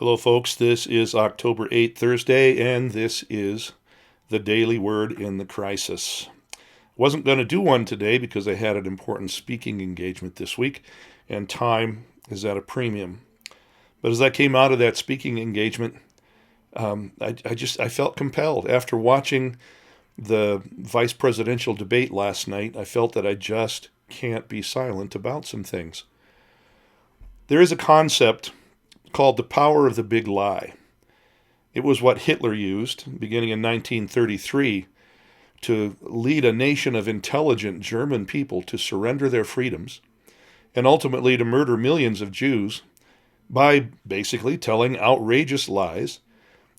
Hello, folks. This is October 8th, Thursday, and this is the Daily Word in the Crisis. Wasn't going to do one today because I had an important speaking engagement this week, and time is at a premium. But as I came out of that speaking engagement, I felt compelled. After watching the vice presidential debate last night, I felt that I just can't be silent about some things. There is a concept called the power of the big lie. It was what Hitler used, beginning in 1933, to lead a nation of intelligent German people to surrender their freedoms, and ultimately to murder millions of Jews by basically telling outrageous lies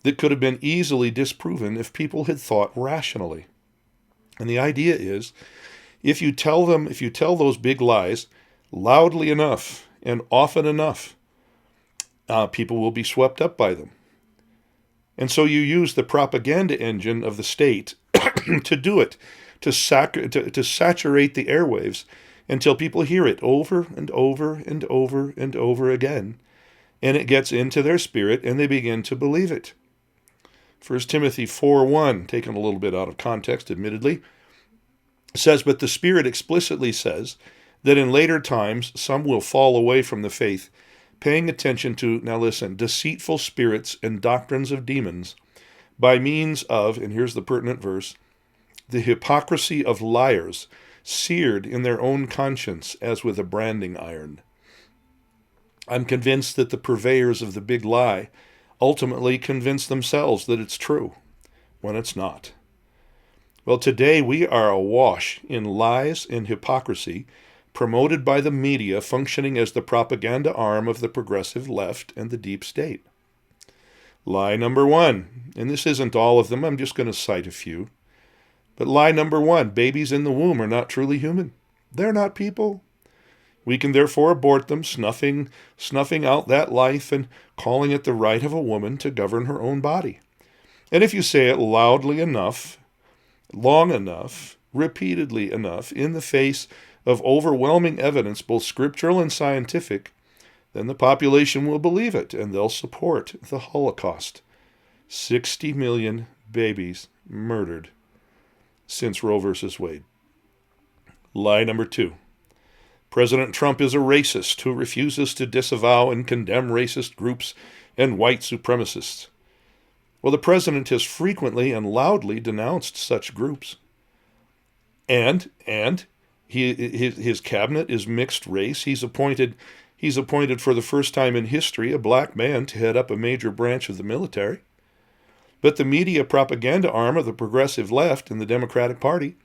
that could have been easily disproven if people had thought rationally. And the idea is, if you tell those big lies loudly enough and often enough, people will be swept up by them. And so you use the propaganda engine of the state to do it, to saturate the airwaves until people hear it over and over and over and over again, and it gets into their spirit and they begin to believe it. 1 Timothy 4:1, taken a little bit out of context, admittedly, says, "But the Spirit explicitly says that in later times some will fall away from the faith, paying attention to," now listen, "deceitful spirits and doctrines of demons, by means of," and here's the pertinent verse, "the hypocrisy of liars, seared in their own conscience as with a branding iron." I'm convinced that the purveyors of the big lie ultimately convince themselves that it's true, when it's not. Well, today we are awash in lies and hypocrisy, promoted by the media functioning as the propaganda arm of the progressive left and the deep state. Lie number one, and this isn't all of them, I'm just going to cite a few. But lie number one, babies in the womb are not truly human. They're not people. We can therefore abort them, snuffing out that life and calling it the right of a woman to govern her own body. And if you say it loudly enough, long enough, repeatedly enough, in the face of overwhelming evidence, both scriptural and scientific, then the population will believe it and they'll support the Holocaust. 60 million babies murdered since Roe versus Wade. Lie number two. President Trump is a racist who refuses to disavow and condemn racist groups and white supremacists. Well, the president has frequently and loudly denounced such groups. And his cabinet is mixed race. He's appointed for the first time in history a black man to head up a major branch of the military. But the media propaganda arm of the progressive left in the Democratic Party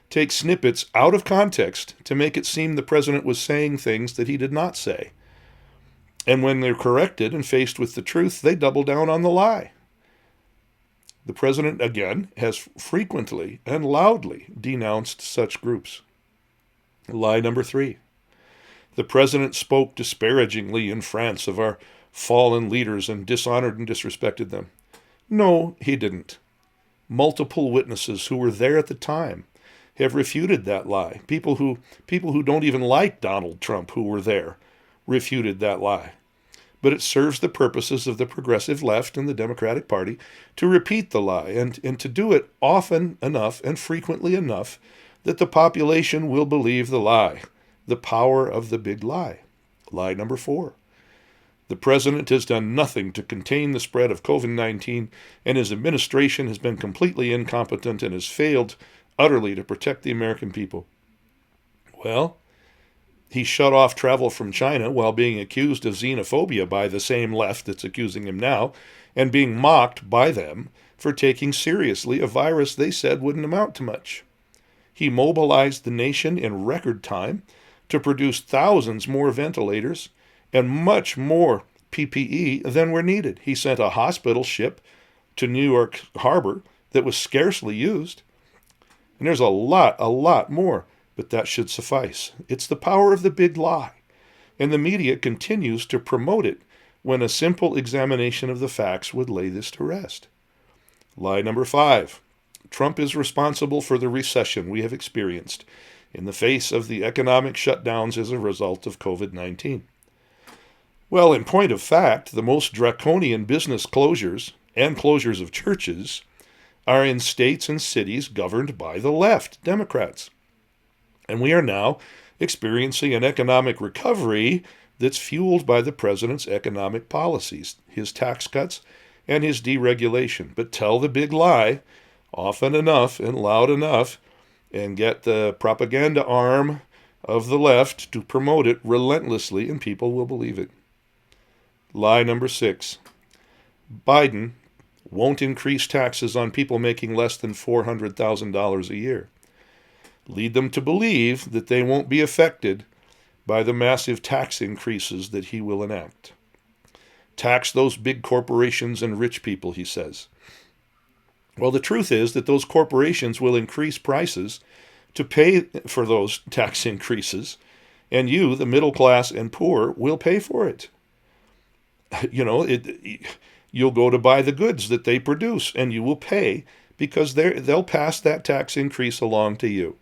takes snippets out of context to make it seem the president was saying things that he did not say. And when they're corrected and faced with the truth, they double down on the lie. The president, again, has frequently and loudly denounced such groups. Lie number three. The president spoke disparagingly in France of our fallen leaders and dishonored and disrespected them. No, he didn't. Multiple witnesses who were there at the time have refuted that lie. People who don't even like Donald Trump who were there refuted that lie. But it serves the purposes of the progressive left and the Democratic Party to repeat the lie and to do it often enough and frequently enough that the population will believe the lie, the power of the big lie. Lie number four. The president has done nothing to contain the spread of COVID-19, and his administration has been completely incompetent and has failed utterly to protect the American people. Well, he shut off travel from China while being accused of xenophobia by the same left that's accusing him now, and being mocked by them for taking seriously a virus they said wouldn't amount to much. He mobilized the nation in record time to produce thousands more ventilators and much more PPE than were needed. He sent a hospital ship to New York Harbor that was scarcely used. And there's a lot more, but that should suffice. It's the power of the big lie. And the media continues to promote it when a simple examination of the facts would lay this to rest. Lie number five. Trump is responsible for the recession we have experienced in the face of the economic shutdowns as a result of COVID-19. Well, in point of fact, the most draconian business closures and closures of churches are in states and cities governed by the left, Democrats. And we are now experiencing an economic recovery that's fueled by the president's economic policies, his tax cuts, and his deregulation. But tell the big lie often enough and loud enough, and get the propaganda arm of the left to promote it relentlessly, and people will believe it. Lie number 6. Biden won't increase taxes on people making less than $400,000 a year. Lead them to believe that they won't be affected by the massive tax increases that he will enact. Tax those big corporations and rich people, he says. Well, the truth is that those corporations will increase prices to pay for those tax increases, and you, the middle class and poor, will pay for it. You'll go to buy the goods that they produce, and you will pay because they'll pass that tax increase along to you.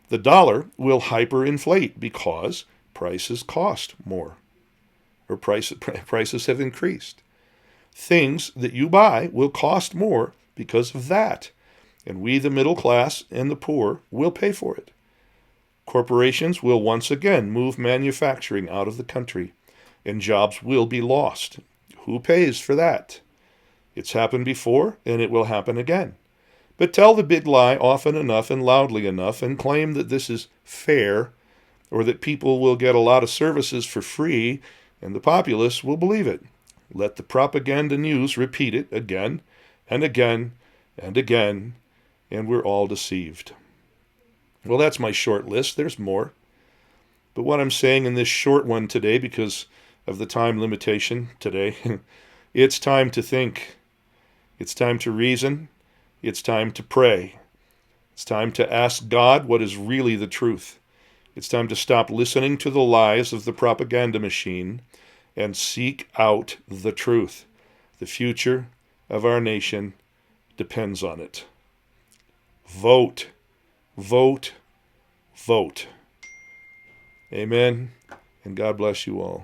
The dollar will hyperinflate because prices cost more, or prices have increased. Things that you buy will cost more because of that, and we, the middle class and the poor, will pay for it. Corporations will once again move manufacturing out of the country, and jobs will be lost. Who pays for that? It's happened before, and it will happen again. But tell the big lie often enough and loudly enough, and claim that this is fair, or that people will get a lot of services for free, and the populace will believe it. Let the propaganda news repeat it again and again and again, and we're all deceived. Well, that's my short list. There's more. But what I'm saying in this short one today, because of the time limitation today, it's time to think. It's time to reason. It's time to pray. It's time to ask God what is really the truth. It's time to stop listening to the lies of the propaganda machine and seek out the truth. The future of our nation depends on it. Vote, vote, vote. Amen, and God bless you all.